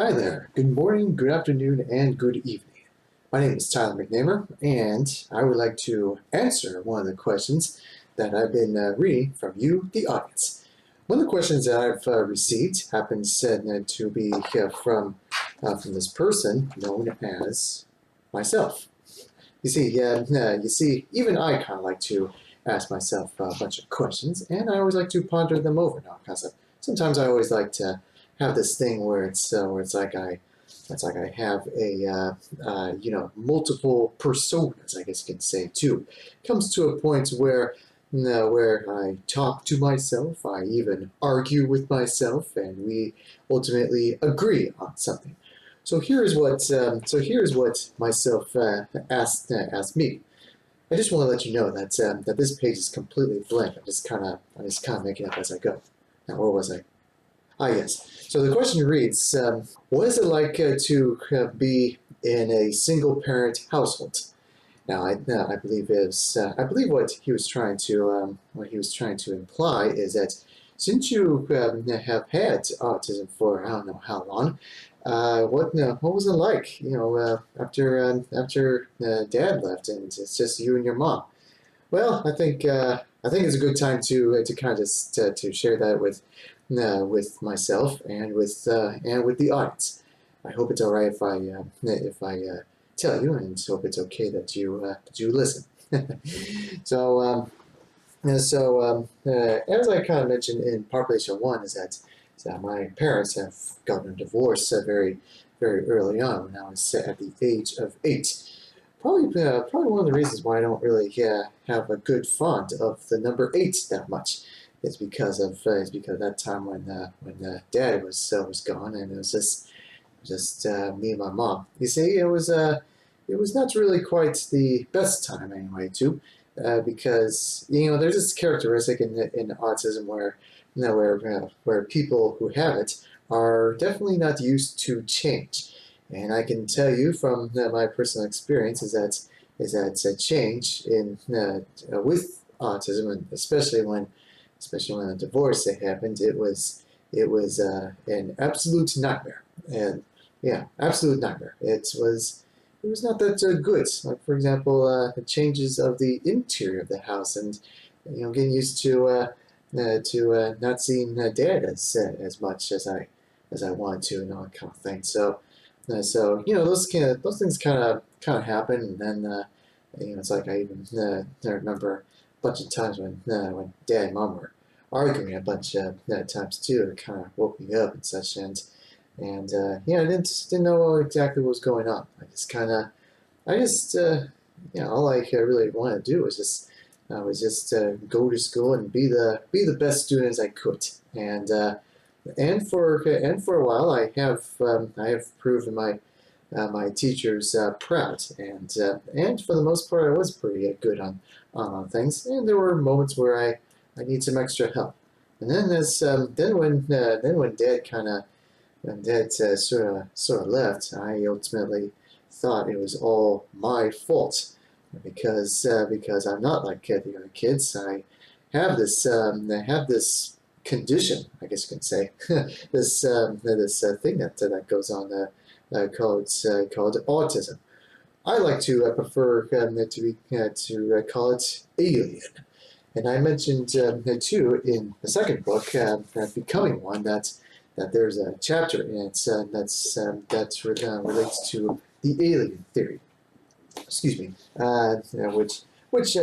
Hi there. Good morning, good afternoon, and good evening. My name is Tyler McNamer, and I would like to answer one of the questions that I've been reading from you, the audience. One of the questions that I've received happens to be from this person known as myself. You see, even I kind of like to ask myself a bunch of questions, and I always like to ponder them over now. Because sometimes I always like to have this thing where it's like I have a multiple personas, I guess you can say too. It comes to a point where I talk to myself, I even argue with myself, and we ultimately agree on something. So here's what myself asked me. I just want to let you know that this page is completely blank. I'm just kind of making up as I go. Now, where was I? Ah, yes. So the question reads, what is it like to be in a single-parent household? Now, I believe I believe what he was trying to imply is that since you have had autism for I don't know how long, what was it like? After Dad left and it's just you and your mom. Well, I think it's a good time to kind of just to share that with myself and with the audience. I hope it's all right if I tell you, and hope it's okay that you listen. so as I kind of mentioned in population one, is that my parents have gotten a divorce very early on when I was at the age of 8. Probably one of the reasons why I don't really have a good fond of the number 8 that much is because of that time when Dad was gone, and it was just me and my mom. You see, it was not really quite the best time anyway too, because there's this characteristic in autism where people who have it are definitely not used to change. And I can tell you from my personal experience is that a change in with autism, and especially when a divorce happened, it was an absolute nightmare. And yeah, absolute nightmare. It was not that good. Like for example, the changes of the interior of the house, and getting used to not seeing Dad as much as I wanted to, and all that kind of thing. So those things kind of happen, and then it's like I even I remember a bunch of times when Dad and Mom were arguing a bunch of times too. It kind of woke me up and such, and I didn't know exactly what was going on. I just all I really wanted to do was just go to school and be the best student as I could, and for a while I have proven my teachers proud, and for the most part I was pretty good on things, and there were moments where I need some extra help, and then when Dad sort of left, I ultimately thought it was all my fault because I'm not like the other kids. I have this condition, I guess you can say, this thing that goes on called autism. I like to prefer to call it alien. And I mentioned too in the second book, Becoming One, that there's a chapter in it that relates to the alien theory. Excuse me, which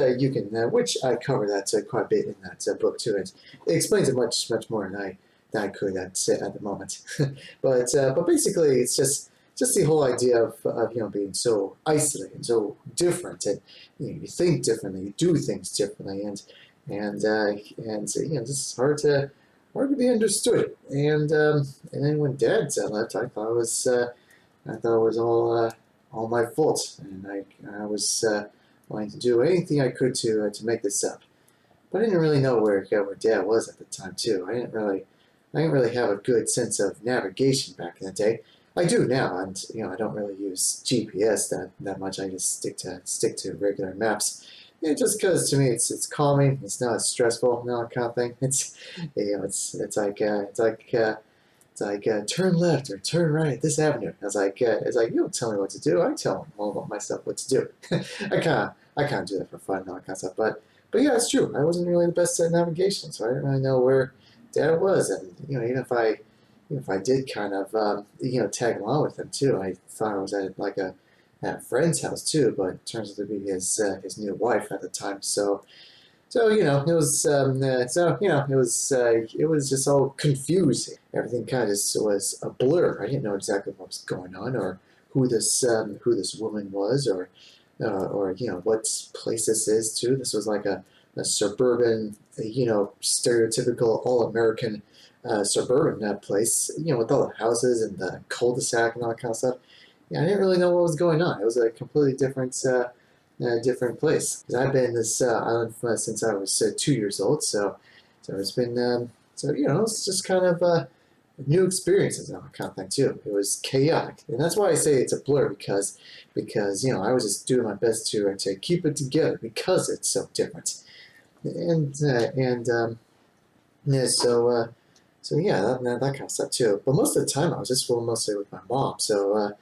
I cover that quite a bit in that book too. It explains it much more than I could at the moment. but basically, it's just the whole idea of being so isolated and so different, and you think differently, you do things differently, and this is hard to be understood. And then when Dad left, I thought it was all my fault, and I was wanting to do anything I could to make this up. But I didn't really know where Dad was at the time too. I didn't really have a good sense of navigation back in the day. I do now, and I don't really use GPS that much. I just stick to regular maps. Yeah, just because to me it's calming. It's not stressful, kind of thing. It's turn left or turn right at this avenue. I was like, it's like, you don't tell me what to do. I tell all about myself what to do. I kind of do that for fun and all that kind of stuff. But yeah, it's true. I wasn't really the best at navigation, so I didn't really know where Dad was. And even if I did kind of tag along with him too, I thought I was at a friend's house too, but it turns out to be his new wife at the time. So it was it was just all confusing. Everything kind of just was a blur. I didn't know exactly what was going on, or who this woman was, or what place this is too. This was like a suburban, stereotypical all-American suburban place, with all the houses and the cul-de-sac and all that kind of stuff. Yeah, I didn't really know what was going on. It was a completely different place. 'Cause I've been in this island since I was 2 years old, so it's been it's just kind of new experiences and that kind of thing too. It was chaotic, and that's why I say it's a blur because I was just doing my best to keep it together because it's so different, and yeah, so yeah, that kind of stuff too. But most of the time, I was just mostly with my mom. So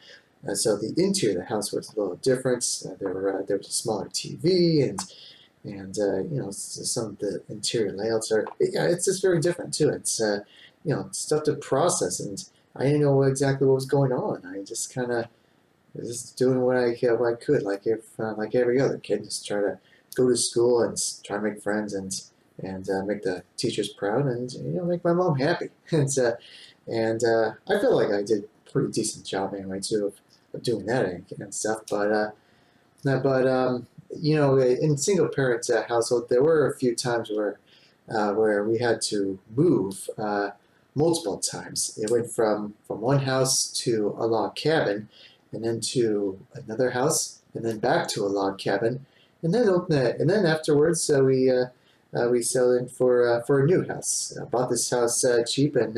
the interior of the house was a little different. There was a smaller TV, and some of the interior layouts it's just very different too. It's stuff to process, and I didn't know exactly what was going on. I just kind of was just doing what I could, like every other kid, just try to go to school and try to make friends and make the teachers proud, and make my mom happy. And I feel like I did a pretty decent job anyway too of doing that and stuff. But in single parent household, there were a few times where we had to move multiple times. It went from one house to a log cabin, and then to another house, and then back to a log cabin, and then afterwards we settled in for a new house. I bought this house cheap, and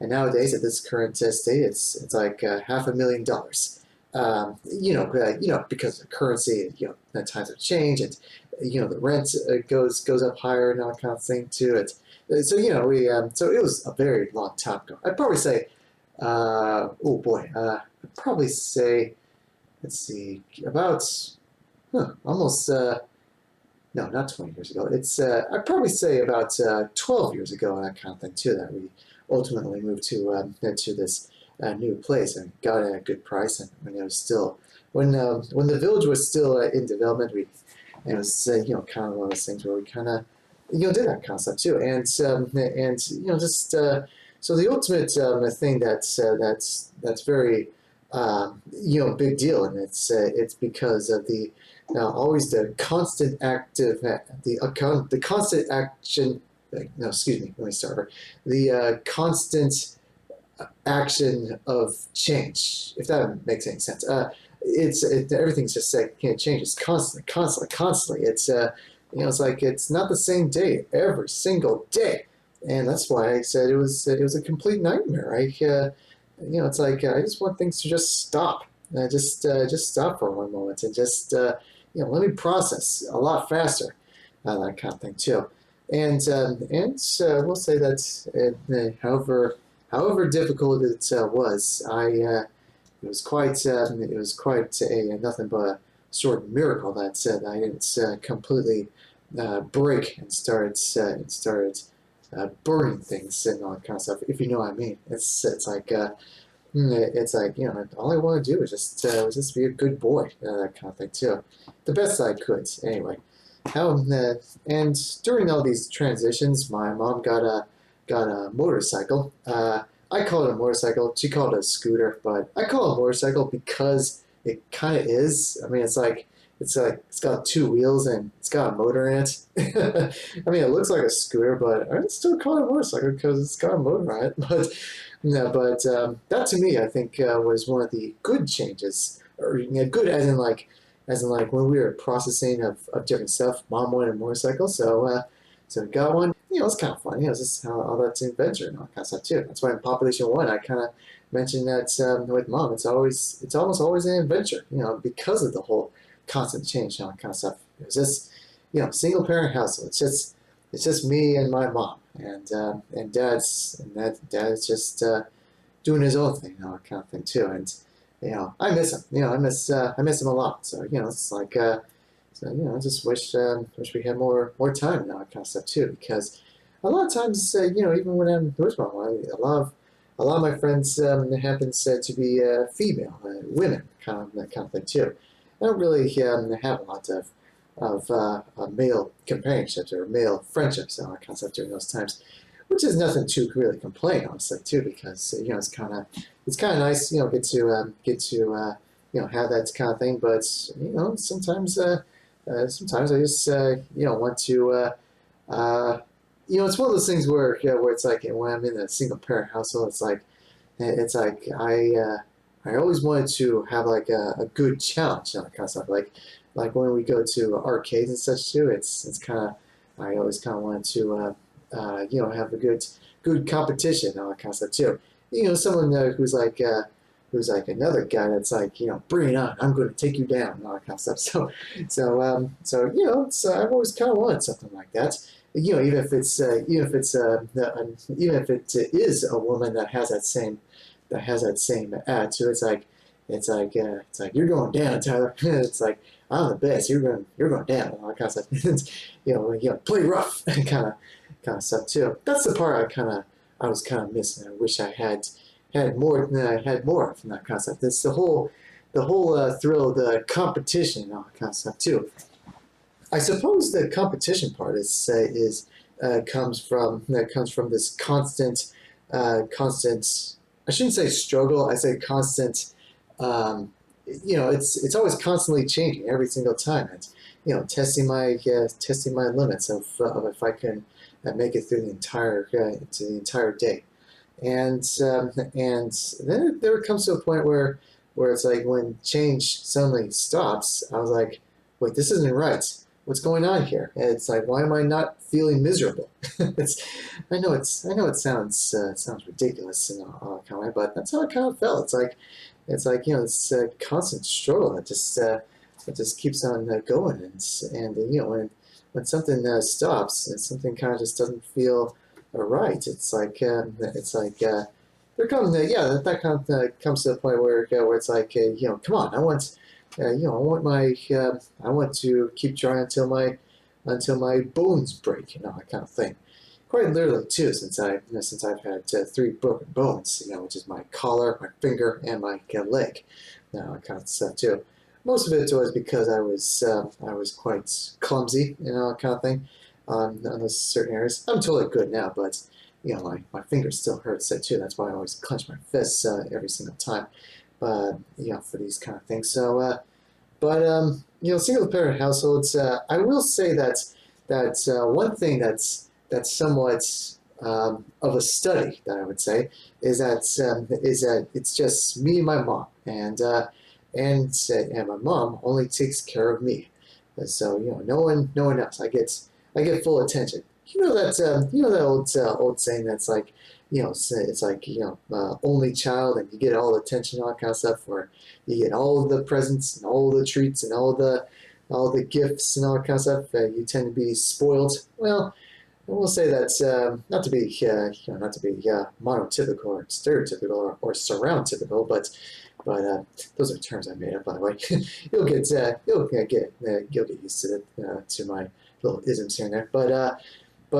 nowadays at this current state, it's like $500,000. Because of currency, the times have changed, and the rent goes up higher and all that kind of thing too. So so it was a very long time ago. I'd probably say, I'd probably say, let's see, about almost. No, not 20 years ago. I'd probably say about 12 years ago, that kind of thing too, that we ultimately moved to this new place and got a good price. And when it was still, when the village was still in development, it was kind of one of those things where we kind of did that kind of stuff too. And just so the ultimate thing that's very big deal, and it's because of the always the constant active the constant action. No, excuse me. Let me start over. The constant action of change, if that makes any sense. Everything's just changes constantly. It's like it's not the same day every single day, and that's why I said it was a complete nightmare. It's like I just want things to just stop, just stop for one moment, and just let me process a lot faster, that kind of thing too. And we'll say that however difficult it was, it was quite a nothing but a sort of miracle that I didn't completely break and started burning things and all that kind of stuff. If you know what I mean, it's like all I want to do is just be a good boy, that kind of thing too, the best I could anyway. And during all these transitions, my mom got a motorcycle. I call it a motorcycle. She called it a scooter, but I call it a motorcycle because it kind of is. I mean, it's got two wheels and it's got a motor in it. I mean, it looks like a scooter, but I still call it a motorcycle because it's got a motor on it. But that to me, I think, was one of the good changes, or good as in like when we were processing of different stuff. Mom wanted a motorcycle, so we got one. It's kind of fun. It's just how all that's an adventure and all that kind of stuff too. That's why in Population 1, I kind of mentioned that with Mom, it's almost always an adventure. Because of the whole constant change and all that kind of stuff. It was just single parent household. It's just me and my mom, and dad's just doing his own thing, kind of thing too. And I miss him. I miss him a lot. So it's like so I just wish we had more time and all that kind of stuff too. Because a lot of times, even when I'm with my wife, a lot of my friends happens to be female, women, that kind of thing too. I don't really have a lot of male companionships or male friendships and all that kind of stuff during those times, which is nothing to really complain, honestly, too, because it's kind of nice, get to have that kind of thing. But sometimes I just want to it's one of those things where it's like when I'm in a single parent household, it's like I always wanted to have like a good challenge, kind of stuff. Like when we go to arcades and such too, it's kind of I always kind of wanted to have a good competition and all that kind of stuff too. Someone who's like another guy that's like bring it on, I'm going to take you down and all that kind of stuff. So I've always kind of wanted something like that. Even if it's even if it is a woman that has that same attitude, it's like you're going down, Tyler. It's like I'm the best. You're going down. And all that kind of stuff. Play rough kind of stuff too. That's the part I was kind of missing. I wish I had more than I had more from that kind of stuff. It's the whole thrill of the competition and all that kind of stuff too. I suppose the competition part comes from this constant. I shouldn't say struggle. I say constant. It's always constantly changing every single time. It's testing my limits of if I can make it through the entire day, and then there comes to a point where it's like when change suddenly stops. I was like, wait, this isn't right. What's going on here? And it's like, why am I not feeling miserable? I know it sounds ridiculous and all kind of way, but that's how it kind of felt. It's like this constant struggle that just keeps on going, and when something stops and something kind of just doesn't feel right, it's like there comes that kind of comes to a point where it's like come on, I want to keep trying until my bones break and all that kind of thing. Quite literally too, since I've had 3 broken bones, which is my collar, my finger, and my leg. That kind of stuff too. Most of it was because I was quite clumsy and all that kind of thing on those certain areas. I'm totally good now, but my fingers still hurt so too. That's why I always clench my fists every single time. For these kind of things. So, single parent households. I will say that one thing that's somewhat of a study that I would say is that it's just me and my mom, and my mom only takes care of me. So no one else. I get full attention. That old saying that's like it's like only child, and you get all the attention, all that kind of stuff, where you get all the presents and all the treats and all the gifts and all that kind of stuff. You tend to be spoiled. Well, I will say that not to be monotypical or stereotypical or surround typical, but those are terms I made up, by the way. You'll get used to it, to my little isms here and there. But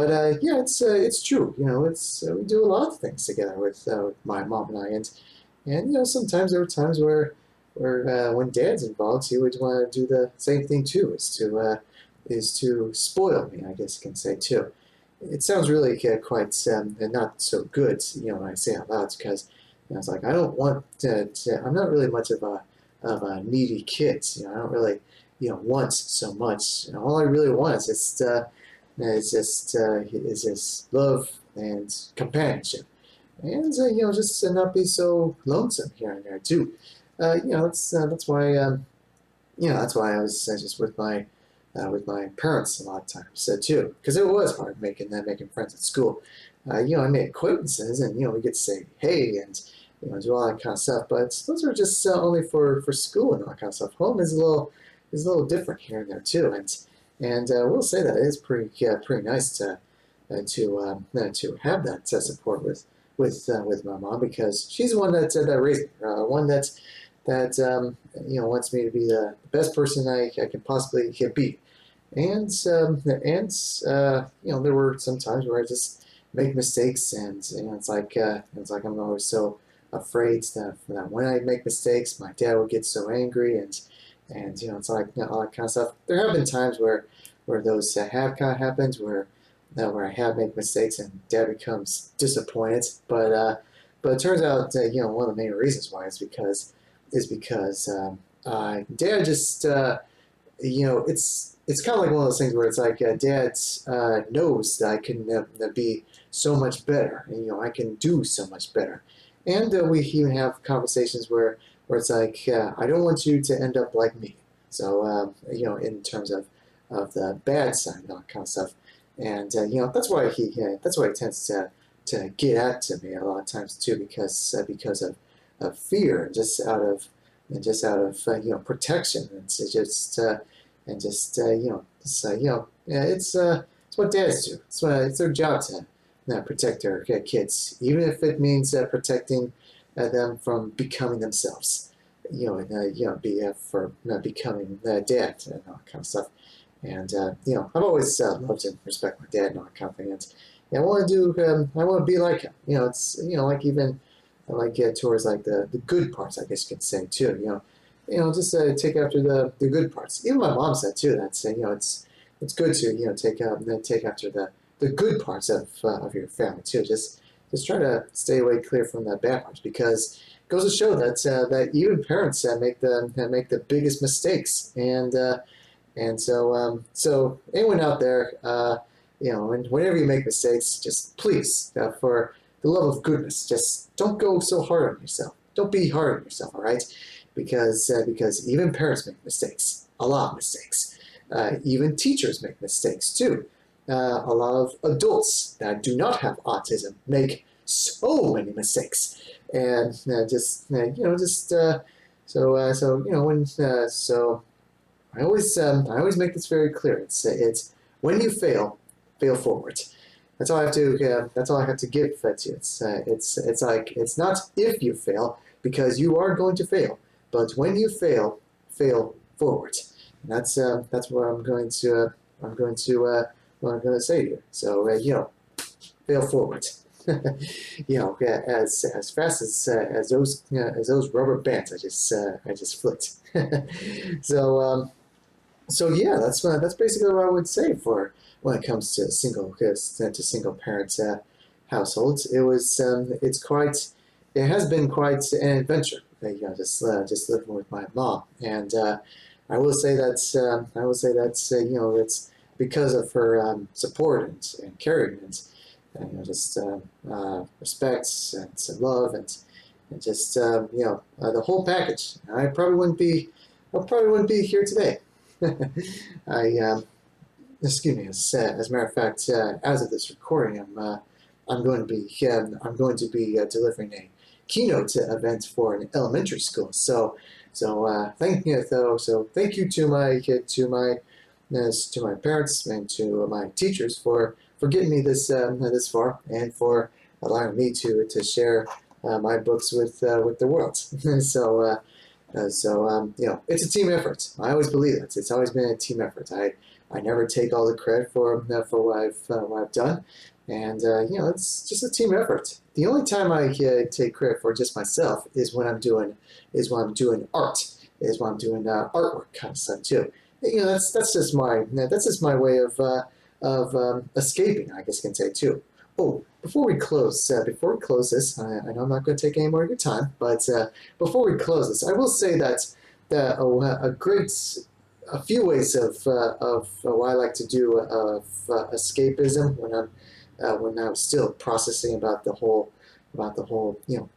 it's true. We do a lot of things together with my mom and I, and sometimes there were times where when Dad's involved, he would want to do the same thing too, is to spoil me, I guess you can say too. It sounds really quite not so good, when I say it out loud, because it's like I don't want I'm not really much of a needy kid. I don't really want so much. All I really want is just love and companionship, and just not be so lonesome here and there too. That's why that's why I was just with my parents a lot of times too, because it was hard making friends at school. I made acquaintances, and we get to say hey and do all that kind of stuff. But those are just only for school and all that kind of stuff. Home is a little different here and there too, and we'll say that it is pretty nice to have that support with my mom, because she's the one that raised me, one that wants me to be the best person I can possibly can be. And there were some times where I just make mistakes, and it's like I'm always so afraid that when I make mistakes, my dad would get so angry, and it's like all that kind of stuff. There have been times where those have kind of happened, where I have made mistakes and dad becomes disappointed. But it turns out one of the main reasons why is because dad just it's kind of like one of those things where it's like dad knows that I can be so much better, and I can do so much better. And we even have conversations where it's like I don't want you to end up like me. So in terms of the bad side and all that kind of stuff. And that's why he tends to get at me a lot of times too, because of fear, and just out of protection. It's what dads do. It's their job to protect their kids, even if it means protecting them from becoming themselves. For becoming dad and all that kind of stuff. And I've always loved and respect my dad and all that kind of thing. And I want to I want to be like him. It's like even like towards like the good parts, I guess you could say too. Just take after the good parts. Even my mom said too that it's good to take after the good parts of your family too. Just try to stay away clear from the bad parts, because it goes to show that even parents make the biggest mistakes. So anyone out there, and whenever you make mistakes, just please, for the love of goodness, just don't go so hard on yourself. Don't be hard on yourself, all right? Because even parents make mistakes, a lot of mistakes. Even teachers make mistakes too. A lot of adults that do not have autism make so many mistakes, and I always make this very clear. It's when you fail, fail forward. That's all I have to. That's all I have to give to you. It's not if you fail, because you are going to fail, but when you fail, fail forward. And that's what I'm going to what I'm going to say here. So fail forward. As fast as those rubber bands I just flicked. So. So yeah, that's basically what I would say for when it comes to single parent households. It has been quite an adventure. Just living with my mom, and I will say that it's because of her support and caring, and respect and love, and just the whole package. I probably wouldn't be here today. Excuse me. As a matter of fact, as of this recording, I'm going to be delivering a keynote event for an elementary school. Thank you to my parents and to my teachers for getting me this far, and for allowing me to share my books with the world. It's a team effort. I always believe that. It's always been a team effort. I never take all the credit for what I've done, and it's just a team effort. The only time I take credit for just myself is when I'm doing art, is when I'm doing artwork kind of stuff too. That's just my way of escaping, I guess you can say too. Oh, before we close this, I know I'm not going to take any more of your time, but before we close this, I will say that a few ways of what I like to do of escapism when I'm still processing about the whole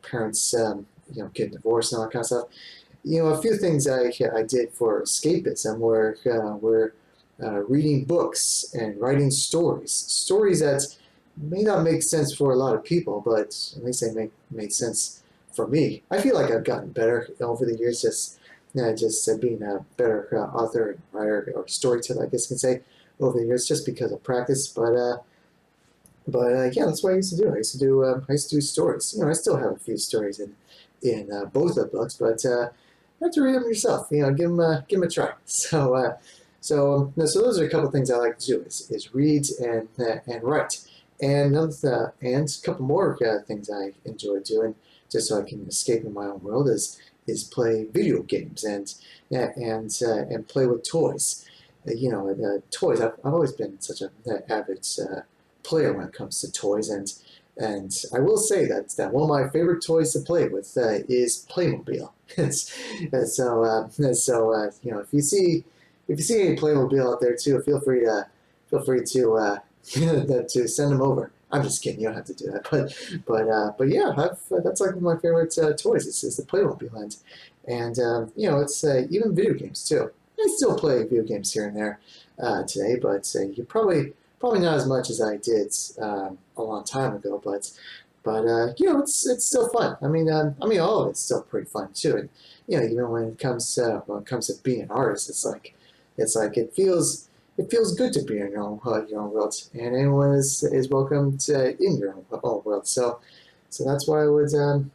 parents getting divorced and all that kind of stuff. A few things I did for escapism were reading books and writing stories that may not make sense for a lot of people, but at least they made sense for me. I feel like I've gotten better over the years, just being a better author, writer, or storyteller, I guess you can say, over the years, just because of practice. But yeah, that's what I used to do. I used to do stories. I still have a few stories in both the books, but you have to read them yourself. Give them a try. So those are a couple things I like to do is read and write, and a couple more things I enjoy doing just so I can escape in my own world is play video games and play with toys. Toys. I've always been such an avid player when it comes to toys, and I will say that one of my favorite toys to play with is Playmobil. If you see any Playmobil out there too, feel free to to send them over. I'm just kidding. You don't have to do that, but yeah, that's like one of my favorite toys. Is the Playmobil, it's even video games too. I still play video games here and there today, but you probably not as much as I did a long time ago. But it's still fun. All of it's still pretty fun too. And even when it comes to being an artist, it feels good to be in your own world, and anyone is welcome to in your own world. So that's what I would do.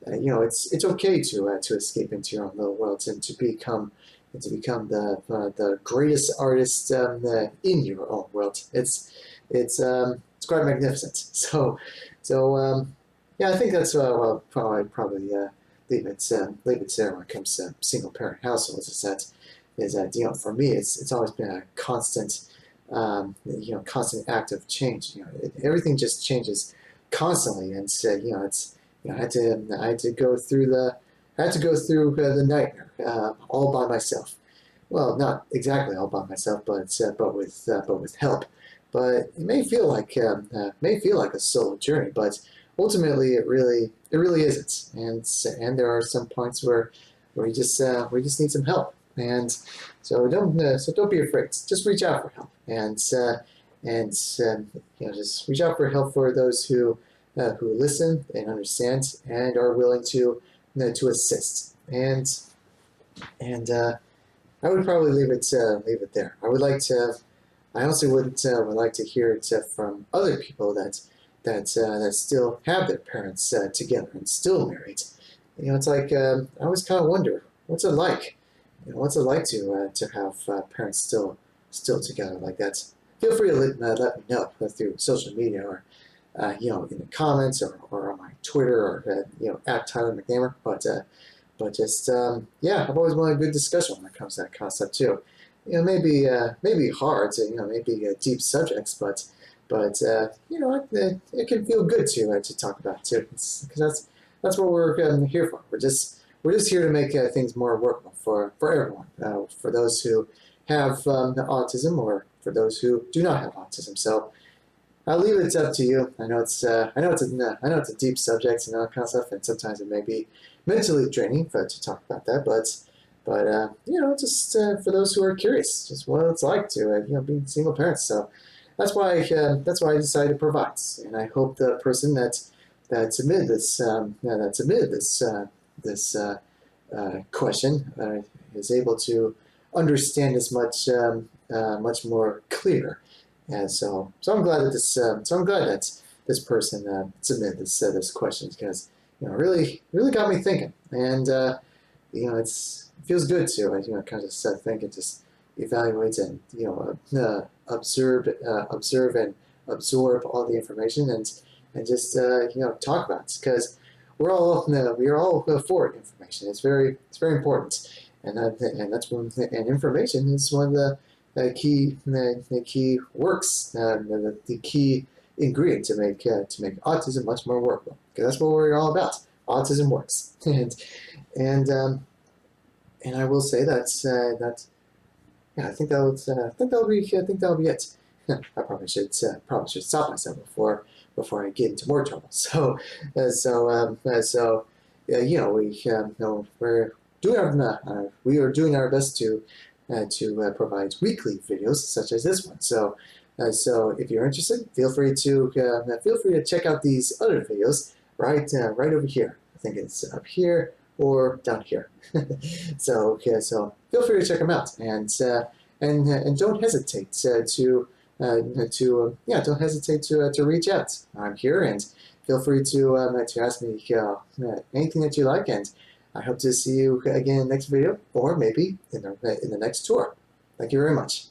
It's okay to escape into your own little worlds and to become the greatest artist in your own world. It's quite magnificent. So yeah, I think that's well, probably leave it there when it comes to single parent households. Is that for me it's always been a constant act of change. Everything just changes constantly, and I had to go through the nightmare all by myself. Well, not exactly all by myself, but with help. But it may feel like a solo journey, but ultimately it really isn't. And there are some points where you just need some help. And so don't be afraid. Just reach out for help, and just reach out for help for those who listen and understand and are willing to assist. And I would probably leave it there. I also would like to hear it from other people that still have their parents together and still married. It's like I always kind of wonder what's it like. What's it like to have parents still together like that? Feel free to let me know through social media or in the comments or on my Twitter or at Tyler McNamer. But just yeah, I've always wanted a good discussion when it comes to that concept too. Maybe hard to maybe deep subjects, but it can feel good to talk about too. Because that's what we're here for. We're just here to make things more workable for everyone. For those who have autism or for those who do not have autism. So I'll leave it up to you. I know it's a deep subject and all that kind of stuff, and sometimes it may be mentally draining to talk about that. But just for those who are curious, just what it's like to be single parents. So that's why I decided to provide, and I hope the person that submitted this question is able to understand this much more clear. And so I'm glad that this person submitted this question because really got me thinking, and it feels good to kind of think and just evaluate and observe and absorb all the information and just talk about it because we are all for information. It's very important, and that's one and information is one of the key works, the key ingredient to make autism much more workable. Because that's what we're all about. Autism works, and I will say that yeah, I think that'll be it. I probably should stop myself before I get into more trouble. So we are doing our best to provide weekly videos such as this one. So if you're interested, feel free to check out these other videos right over here. I think it's up here or down here. So feel free to check them out and don't hesitate don't hesitate to reach out. I'm here, and feel free to ask me anything that you like. And I hope to see you again next video, or maybe in the next tour. Thank you very much.